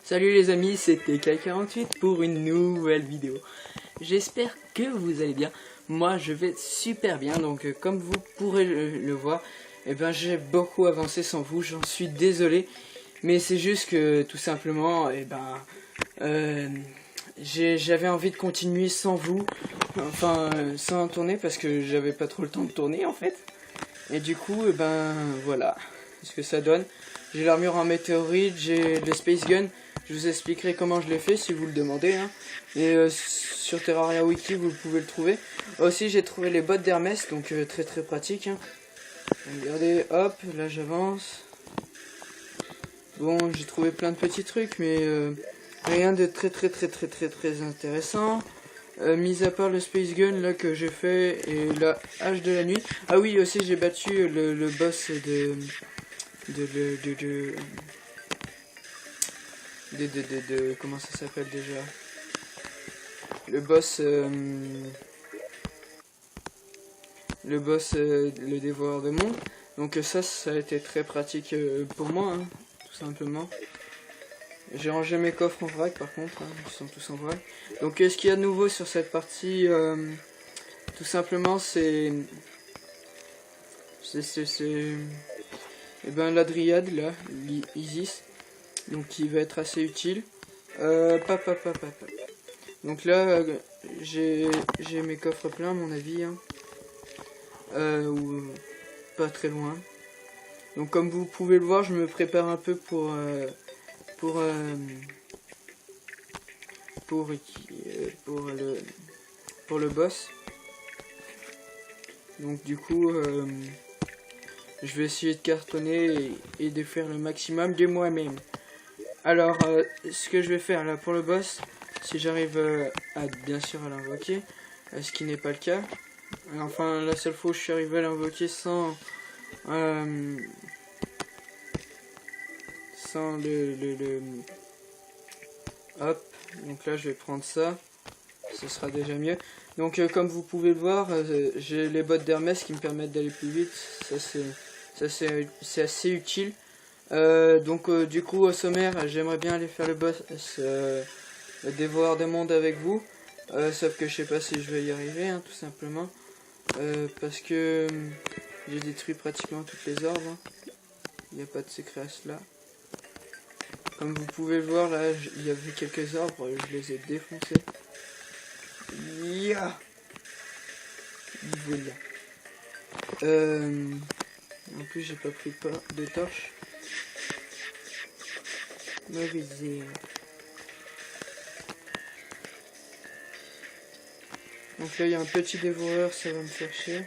Salut les amis, c'était K48 pour une nouvelle vidéo. J'espère que vous allez bien. Moi je vais super bien, donc comme vous pourrez le voir, j'ai beaucoup avancé sans vous, j'en suis désolé. Mais c'est juste que tout simplement, j'avais envie de continuer sans vous, sans tourner parce que j'avais pas trop le temps de tourner en fait. Et du coup, voilà ce que ça donne. J'ai l'armure en météorite, j'ai le Space Gun. Je vous expliquerai comment je l'ai fait si vous le demandez. Et sur Terraria Wiki, vous pouvez le trouver. Aussi, j'ai trouvé les bottes d'Hermès, donc très pratique. Regardez, hop, là j'avance. Bon, j'ai trouvé plein de petits trucs, mais rien de très intéressant. Mis à part le Space Gun là que j'ai fait et la hache de la nuit. Ah oui, aussi j'ai battu le boss comment ça s'appelle déjà, le boss le dévoreur de monde. Donc ça a été très pratique pour moi, tout simplement. J'ai rangé mes coffres en vrac par contre, ils sont tous en vrac. Donc ce qu'il y a de nouveau sur cette partie, tout simplement c'est la dryade là, l'Isis. Donc qui va être assez utile. Donc là j'ai mes coffres pleins à mon avis, ou pas très loin. Donc comme vous pouvez le voir, je me prépare un peu pour le boss. Donc du coup je vais essayer de cartonner et de faire le maximum de moi-même. Alors ce que je vais faire là pour le boss, si j'arrive à bien sûr à l'invoquer, ce qui n'est pas le cas. Enfin la seule fois où je suis arrivé à l'invoquer sans hop, donc là je vais prendre ça, ce sera déjà mieux. Donc comme vous pouvez le voir, j'ai les bottes d'Hermès qui me permettent d'aller plus vite, ça c'est assez utile. Donc du coup au sommaire, j'aimerais bien aller faire le boss, le dévoreur des mondes avec vous, sauf que je sais pas si je vais y arriver, tout simplement, parce que j'ai détruit pratiquement toutes les orbes, il n'y a pas de secret à cela. Comme vous pouvez le voir là, il y avait quelques arbres, je les ai défoncés. Yeah, voilà. En plus j'ai pas pris de torche. Mauvaise. Donc là il y a un petit dévoreur, ça va me faire chier.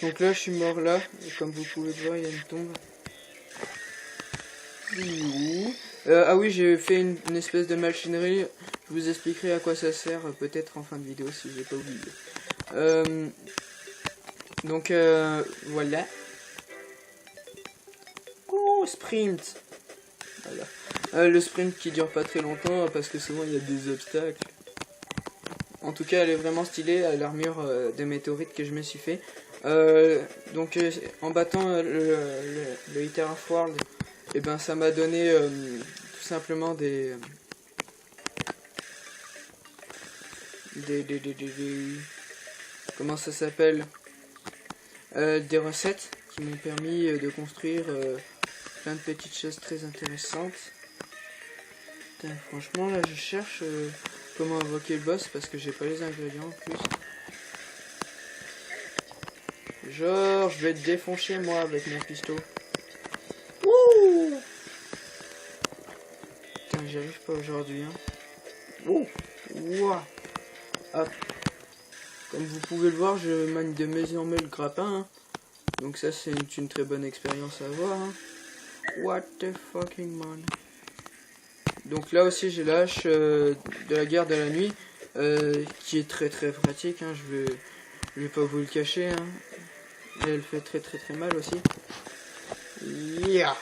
Donc là je suis mort là, et comme vous pouvez le voir il y a une tombe. Ah oui, j'ai fait une espèce de machinerie, je vous expliquerai à quoi ça sert peut-être en fin de vidéo si j'ai pas oublié. Donc voilà. Oh, sprint. Voilà. Le sprint qui dure pas très longtemps parce que souvent il y a des obstacles. En tout cas elle est vraiment stylée, l'armure de météorite que je me suis fait. Donc en battant le Iteraf World, ça m'a donné tout simplement des comment ça s'appelle, des recettes qui m'ont permis de construire plein de petites choses très intéressantes. Putain, franchement là je cherche comment invoquer le boss parce que j'ai pas les ingrédients en plus. Genre je vais te défoncer moi avec mon pistolet. Ouh, putain, j'y arrive pas aujourd'hui. Ouh, ouah. Hop. Comme vous pouvez le voir, je manie de maison en main le grappin. Donc ça c'est une très bonne expérience à avoir. What the fucking man. Donc là aussi j'ai la hache de la guerre de la nuit, qui est très pratique. Je vais pas vous le cacher. Et elle fait très mal aussi. Yeah.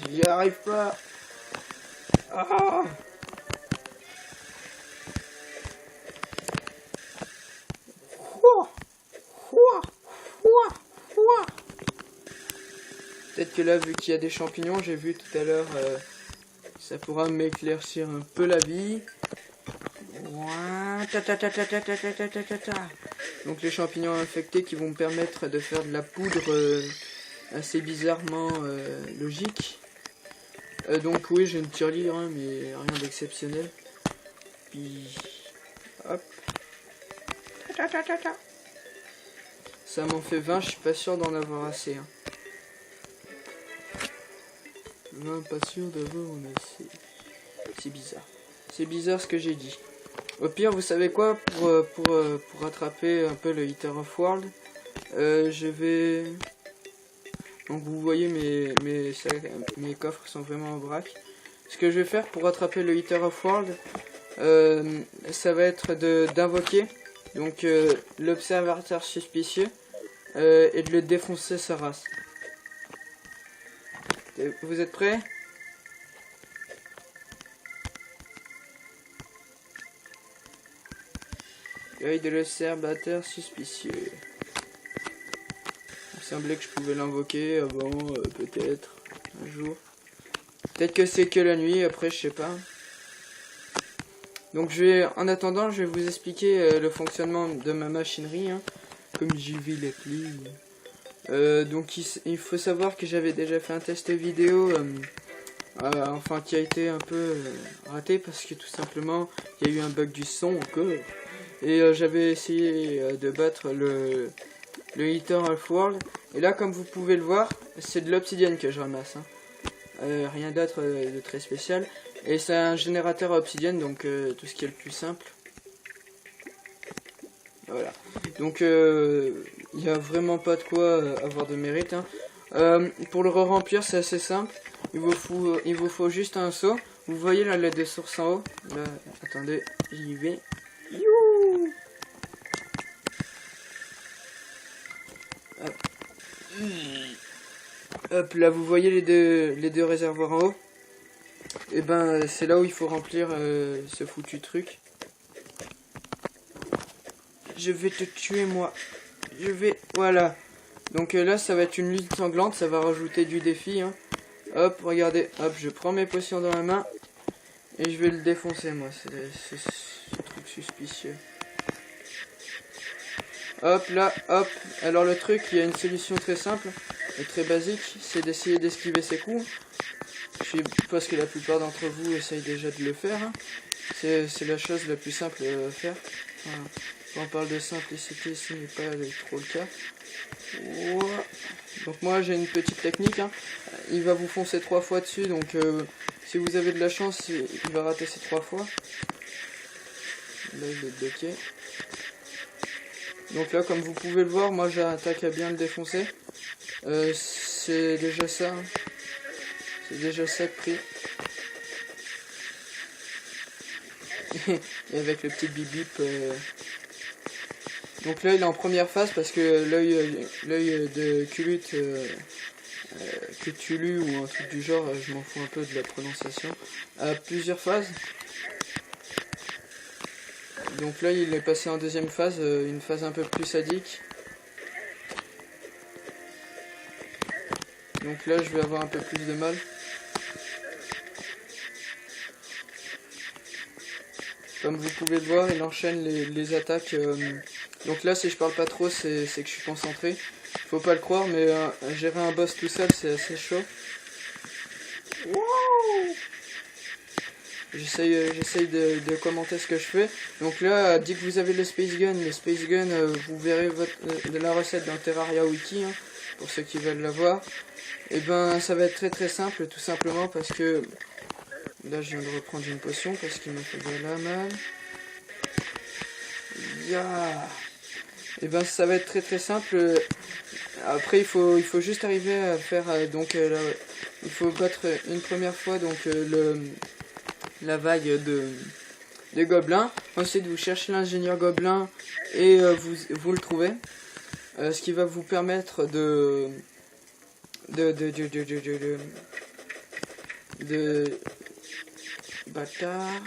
J'y arrive pas. Ah. Peut-être que là, vu qu'il y a des champignons, j'ai vu tout à l'heure, ça pourra m'éclaircir un peu la vie. Donc les champignons infectés qui vont me permettre de faire de la poudre assez bizarrement logique. Donc oui, j'ai une tirelire, hein, mais rien d'exceptionnel. Puis hop. Ça m'en fait 20, je suis pas sûr d'en avoir assez. Hein. 20, pas sûr d'avoir en assez. C'est bizarre. C'est bizarre ce que j'ai dit. Au pire, vous savez quoi, pour rattraper un peu le Eater of World, je vais... Donc vous voyez mes coffres sont vraiment en vrac. Ce que je vais faire pour rattraper le Eater of World, ça va être d'invoquer donc l'observateur suspicieux et de le défoncer sa race. Vous êtes prêts? L'œil de l'observateur suspicieux. Il me semblait que je pouvais l'invoquer avant, peut-être, un jour. Peut-être que c'est que la nuit, après je sais pas. Donc en attendant, je vais vous expliquer le fonctionnement de ma machinerie, hein, comme j'y vais l'appli. Donc il faut savoir que j'avais déjà fait un test vidéo, enfin qui a été un peu raté parce que tout simplement il y a eu un bug du son encore. Et j'avais essayé de battre le Eater of World. Et là, comme vous pouvez le voir, c'est de l'obsidienne que je ramasse. Hein. Rien d'autre de très spécial. Et c'est un générateur à obsidienne, donc tout ce qui est le plus simple. Voilà. Donc il n'y a vraiment pas de quoi avoir de mérite. Hein. Pour le re-remplir, c'est assez simple. Il vous faut juste un seau. Vous voyez la LED de source en haut. Là, attendez, j'y vais. Youhou! Hop. Hop, là vous voyez les deux réservoirs en haut. Et ben c'est là où il faut remplir ce foutu truc. Je vais te tuer moi. Voilà. Donc là ça va être une lutte sanglante, ça va rajouter du défi. Hein. Hop, regardez, hop, je prends mes potions dans la main. Et je vais le défoncer moi, c'est ce truc suspicieux. Hop là, hop. Alors le truc, il y a une solution très simple et très basique, c'est d'essayer d'esquiver ses coups. Je pense que la plupart d'entre vous essayent déjà de le faire. Hein. C'est la chose la plus simple à faire. Voilà. Quand on parle de simplicité, ce n'est pas trop le cas. Voilà. Donc moi j'ai une petite technique. Hein. Il va vous foncer 3 fois dessus, donc si vous avez de la chance, il va rater ces 3 fois. Là il est bloqué. Donc là, comme vous pouvez le voir, moi j'attaque à bien le défoncer. C'est déjà ça. Hein. C'est déjà ça de prix. Et avec le petit bip bip. Donc là, il est en première phase parce que l'œil de Culut, Cthulhu ou un truc du genre, je m'en fous un peu de la prononciation, a plusieurs phases. Donc là, il est passé en deuxième phase, une phase un peu plus sadique. Donc là, je vais avoir un peu plus de mal. Comme vous pouvez le voir, il enchaîne les attaques. Donc là, si je parle pas trop, c'est que je suis concentré. Faut pas le croire, mais gérer un boss tout seul, c'est assez chaud. Wow! J'essaye de commenter ce que je fais. Donc là, dès que vous avez le Space Gun, vous verrez de la recette dans Terraria Wiki, hein, pour ceux qui veulent la voir. Et ben, ça va être très simple, tout simplement parce que là, je viens de reprendre une potion parce qu'il me fait de la mal. Yeah. Et ben, ça va être très simple. Après, il faut juste arriver à faire il faut battre une première fois donc la vague de gobelins. Ensuite, vous cherchez l'ingénieur gobelin et vous le trouvez. ce qui va vous permettre de bâtard,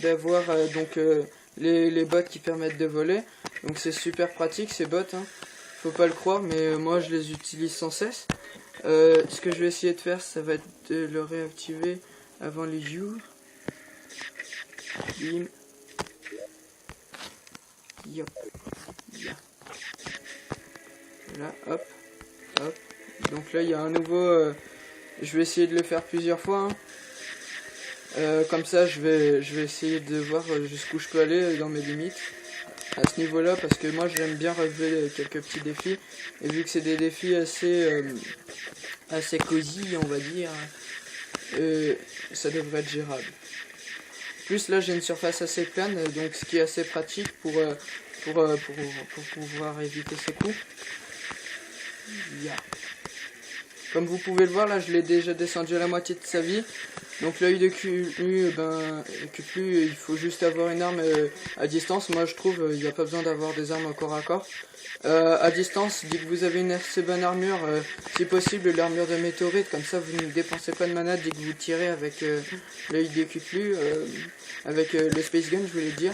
d'avoir donc les bottes qui permettent de voler. Donc c'est super pratique ces bottes, hein. Faut pas le croire, mais moi je les utilise sans cesse. Ce que je vais essayer de faire, ça va être de le réactiver avant les jours. Bim. Yop. Yeah. Voilà, hop, hop. Donc là il y a un nouveau. Je vais essayer de le faire plusieurs fois, hein. Comme ça je vais essayer de voir jusqu'où je peux aller dans mes limites à ce niveau là, parce que moi j'aime bien relever quelques petits défis, et vu que c'est des défis assez cosy, on va dire, ça devrait être gérable. Plus là j'ai une surface assez plane, donc ce qui est assez pratique pour pouvoir éviter ces coups. Yeah. Comme vous pouvez le voir, là je l'ai déjà descendu à la moitié de sa vie. Donc l'œil de Cthulhu, il faut juste avoir une arme à distance. Moi je trouve il n'y a pas besoin d'avoir des armes au corps à corps. À distance, dès que vous avez une assez bonne armure, si possible l'armure de météorite, comme ça vous ne dépensez pas de mana dès que vous tirez avec l'œil de Cthulhu, avec le Space Gun je voulais dire.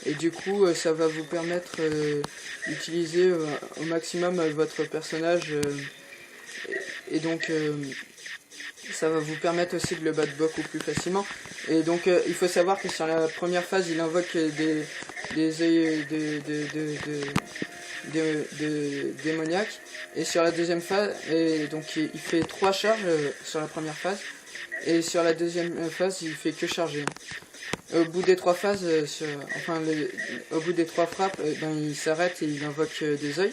Et du coup ça va vous permettre d'utiliser au maximum votre personnage, et donc ça va vous permettre aussi de le battre beaucoup plus facilement. Et donc il faut savoir que sur la première phase il invoque des œils démoniaques, et sur la deuxième phase, et donc il fait 3 charges sur la première phase, et sur la deuxième phase il fait que charger. Au bout des 3 phases, au bout des 3 frappes, il s'arrête et il invoque des œils,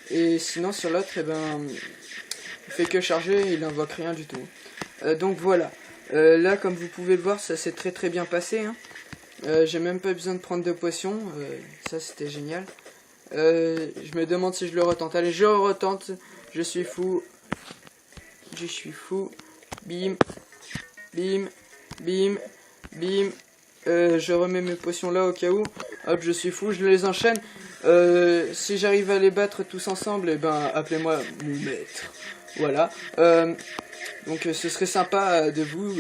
et sinon sur l'autre il fait que charger et il invoque rien du tout. Donc voilà, là comme vous pouvez le voir, ça s'est très bien passé, hein. J'ai même pas besoin de prendre de potions, ça c'était génial. Je me demande si je le retente. Allez, je retente, je suis fou, bim, bim, bim, bim. Je remets mes potions là au cas où. Hop, je suis fou, je les enchaîne. Si j'arrive à les battre tous ensemble, et appelez-moi mon maître. Voilà. Donc ce serait sympa de vous.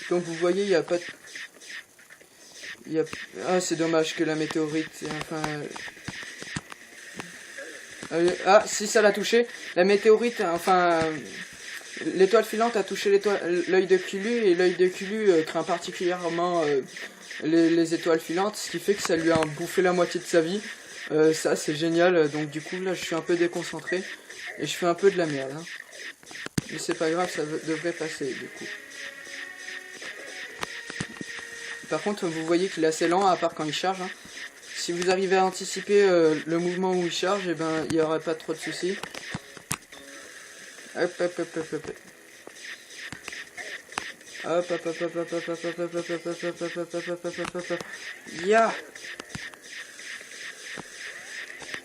Donc vous voyez, il n'y a pas de... Ah, c'est dommage que la météorite... Ah, si ça l'a touché. La météorite, l'étoile filante a touché l'œil de Cthulhu, et l'œil de Cthulhu craint particulièrement les étoiles filantes, ce qui fait que ça lui a bouffé la moitié de sa vie. Ça c'est génial, donc du coup là je suis un peu déconcentré et je fais un peu de la merde, hein. Mais c'est pas grave, ça devrait passer du coup. Par contre vous voyez qu'il est assez lent, à part quand il charge, hein. Si vous arrivez à anticiper le mouvement où il charge, il n'y aurait pas trop de soucis. Hop hop hop hop hop. Hop hop hop hop hop hop hop hop hop hop hop hop hop hop hop. Ya.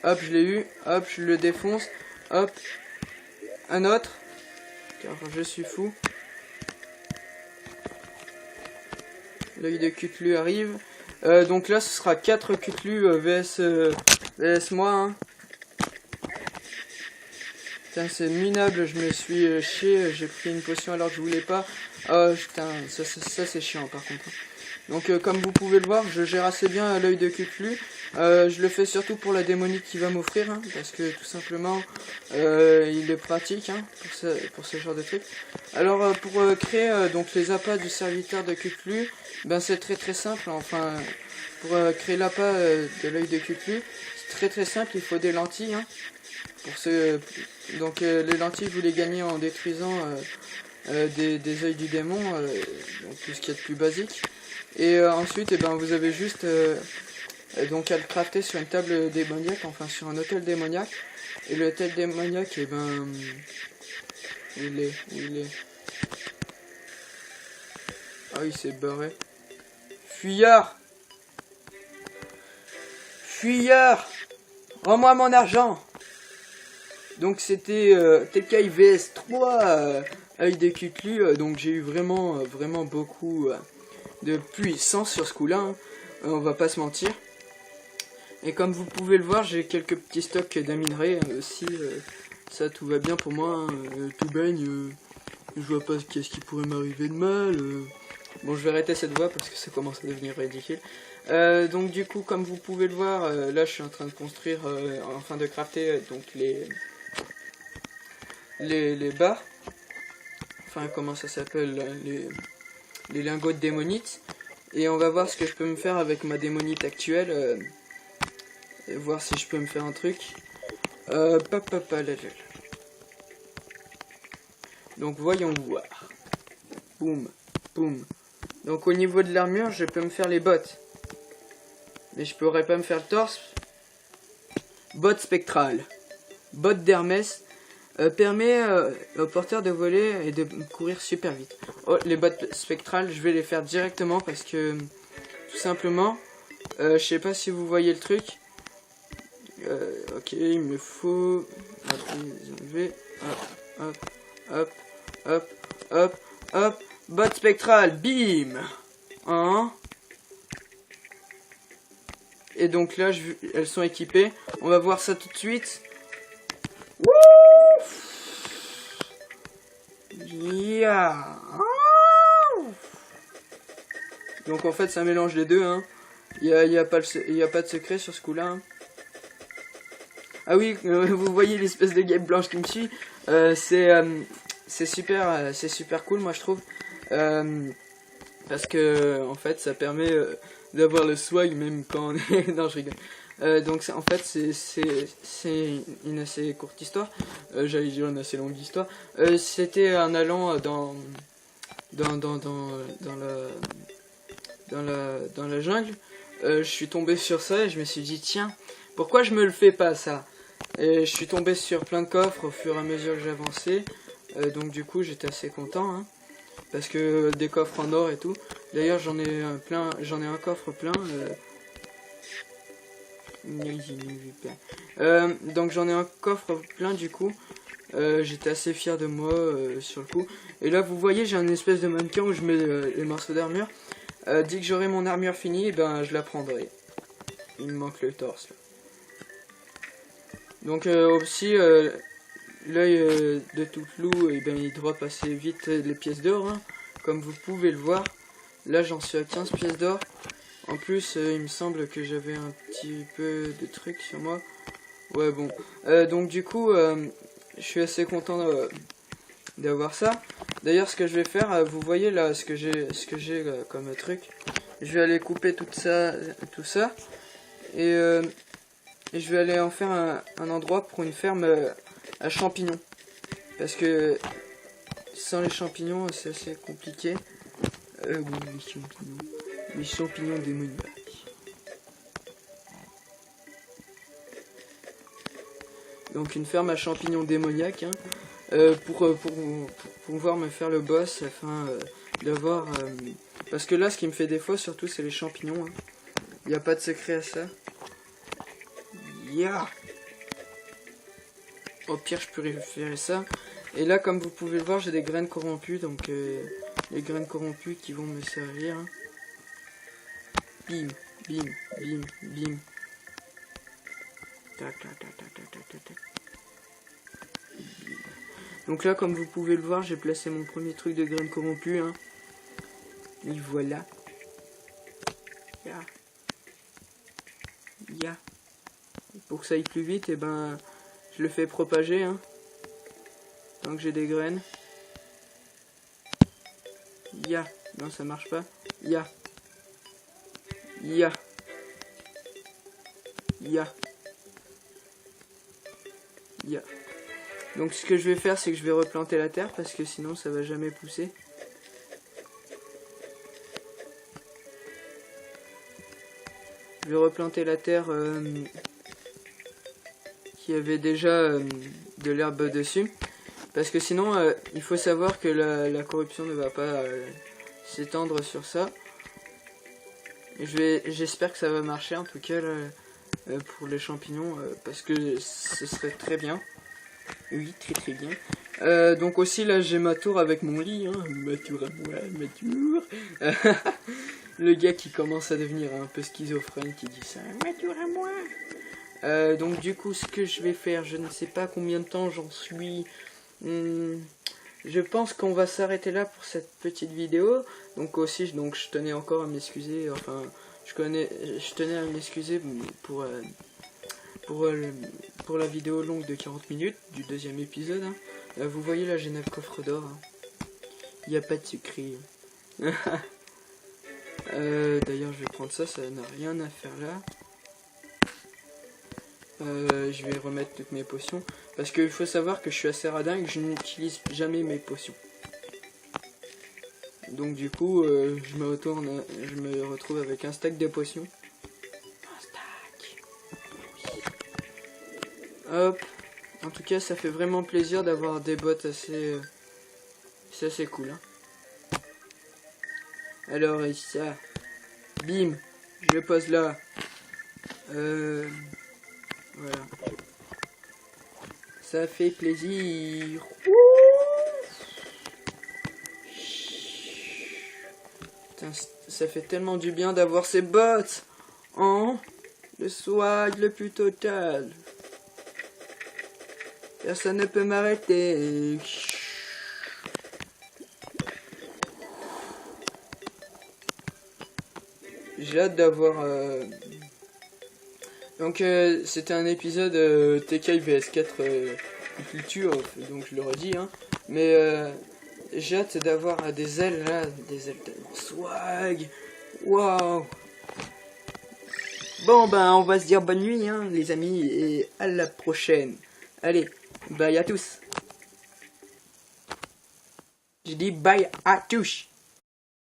Hop, je l'ai eu. Hop, je le défonce. Hop. Un autre. Car je suis fou. L'œil de Cthulhu arrive. Donc là, ce sera 4 Cthulhu vs moi, hein. Putain, c'est minable, je me suis chié, j'ai pris une potion alors que je voulais pas. Oh putain, ça c'est chiant par contre. Donc comme vous pouvez le voir, je gère assez bien l'œil de Cthulhu. Je le fais surtout pour la démonique qu'il va m'offrir, hein, parce que tout simplement il est pratique, hein, pour ce genre de truc. Alors pour créer donc les appâts du serviteur de Cthulhu, c'est très simple. Enfin, pour créer l'appât de l'œil de Cthulhu, c'est très simple, il faut des lentilles, hein. Donc les lentilles vous les gagnez en détruisant des œils du démon, donc tout ce qui est de plus basique. Et ensuite vous avez juste donc à le crafter sur une table démoniaque, enfin sur un hôtel démoniaque. Et le hôtel démoniaque, où il est. Ah, il s'est barré. Fuyard, rends-moi mon argent. Donc c'était TK vs 3 œil de Cthulhu, donc j'ai eu vraiment beaucoup de puissance sur ce coup-là, hein. On va pas se mentir. Et comme vous pouvez le voir, j'ai quelques petits stocks d'aminerais aussi. Ça, tout va bien pour moi. Tout baigne. Je vois pas qu'est-ce qui pourrait m'arriver de mal. Bon, je vais arrêter cette voix parce que ça commence à devenir ridicule. Donc du coup, comme vous pouvez le voir, là je suis en train de construire, enfin de crafter donc les barres. Enfin, comment ça s'appelle, les lingots de démonite. Et on va voir ce que je peux me faire avec ma démonite actuelle. Et voir si je peux me faire un truc. Donc voyons voir. Boum, boum. Donc au niveau de l'armure, je peux me faire les bottes. Mais je pourrais pas me faire le torse. Bottes spectrales. Bottes d'Hermès. Permet au porteur de voler et de courir super vite. Oh, les bottes spectrales, je vais les faire directement parce que tout simplement, je sais pas si vous voyez le truc. Ok, il me faut enlever. Hop, hop, hop, hop, hop. Bottes spectrales, bim. Hein. Et donc là, elles sont équipées. On va voir ça tout de suite. Yeah. Donc en fait ça mélange les deux hein. Il y a pas de secret sur ce coup là hein. Ah oui, vous voyez l'espèce de guêpe blanche qui me suit. C'est super cool moi je trouve. Parce que en fait ça permet d'avoir le swag même quand on est... Non je rigole. Donc en fait c'est une assez courte histoire, j'allais dire une assez longue histoire. C'était en allant dans la jungle, je suis tombé sur ça et je me suis dit tiens, pourquoi je me le fais pas ça? Et je suis tombé sur plein de coffres au fur et à mesure que j'avançais, donc du coup j'étais assez content hein, parce que des coffres en or et tout. D'ailleurs j'en ai un coffre plein. Donc j'en ai un coffre plein du coup. J'étais assez fier de moi sur le coup. Et là vous voyez j'ai un espèce de mannequin où je mets les morceaux d'armure. Dès que j'aurai mon armure finie, ben je la prendrai. Il me manque le torse là. Donc aussi l'œil de Toutlou, et ben il doit passer vite les pièces d'or hein, comme vous pouvez le voir. Là j'en suis à 15 pièces d'or. En plus, il me semble que j'avais un petit peu de trucs sur moi. Ouais, bon. Donc du coup, je suis assez content d'avoir ça. D'ailleurs, ce que je vais faire, vous voyez là ce que j'ai comme truc. Je vais aller couper tout ça. Et je vais aller en faire un endroit pour une ferme à champignons. Parce que sans les champignons, c'est assez compliqué. Oui, les champignons. Les champignons démoniaques. Donc une ferme à champignons démoniaques hein, pour pouvoir me faire le boss afin d'avoir... parce que là ce qui me fait défaut surtout c'est les champignons. Hein. Il n'y a pas de secret à ça. Yeah. Au pire je peux récupérer ça. Et là comme vous pouvez le voir j'ai des graines corrompues. Donc les graines corrompues qui vont me servir. Hein. Bim, bim, bim, bim. Tac, tac, tac, tac, tac, tac, tac. Donc là, comme vous pouvez le voir, j'ai placé mon premier truc de graines corrompues. Hein. Et voilà. Ya. Ya. Pour que ça aille plus vite, et ben, je le fais propager. Hein. Tant que j'ai des graines. Ya. Non, ça marche pas. Ya. Ya. Ya. Ya. Donc ce que je vais faire c'est que je vais replanter la terre parce que sinon ça va jamais pousser. Je vais replanter la terre qui avait déjà de l'herbe dessus. Parce que sinon il faut savoir que la corruption ne va pas s'étendre sur ça. J'espère que ça va marcher en tout cas là, pour les champignons parce que ce serait très bien. Oui, très très bien. Donc aussi là j'ai ma tour avec mon lit. Hein. Ma tour à moi, ma tour. Le gars qui commence à devenir un peu schizophrène qui dit ça. À moi. Donc du coup ce que je vais faire, je ne sais pas combien de temps j'en suis. Je pense qu'on va s'arrêter là pour cette petite vidéo. Donc aussi je tenais encore à m'excuser. Enfin je tenais à m'excuser pour la vidéo longue de 40 minutes du deuxième épisode. Hein. Vous voyez là j'ai 9 coffres d'or. Hein. Il n'y a pas de sucrerie. D'ailleurs je vais prendre ça, ça n'a rien à faire là. Je vais remettre toutes mes potions. Parce qu'il faut savoir que je suis assez radin et que je n'utilise jamais mes potions. Donc du coup je me retrouve avec un stack de potions. Un stack. Hop. En tout cas ça fait vraiment plaisir d'avoir des bots assez... c'est assez cool. Hein. Alors ça. Bim. Je pose là. Voilà. Ça fait plaisir. Putain, ça fait tellement du bien d'avoir ces bots. Hein? Le swag le plus total. Personne ne peut m'arrêter. J'ai hâte d'avoir... Donc c'était un épisode TK vs 4 culture, donc je le redis, hein. Mais j'ai hâte d'avoir des ailes là, des ailes tellement swag. Waouh. Bon ben on va se dire bonne nuit hein, les amis, et à la prochaine. Allez, bye à tous. J'ai dit bye à tous.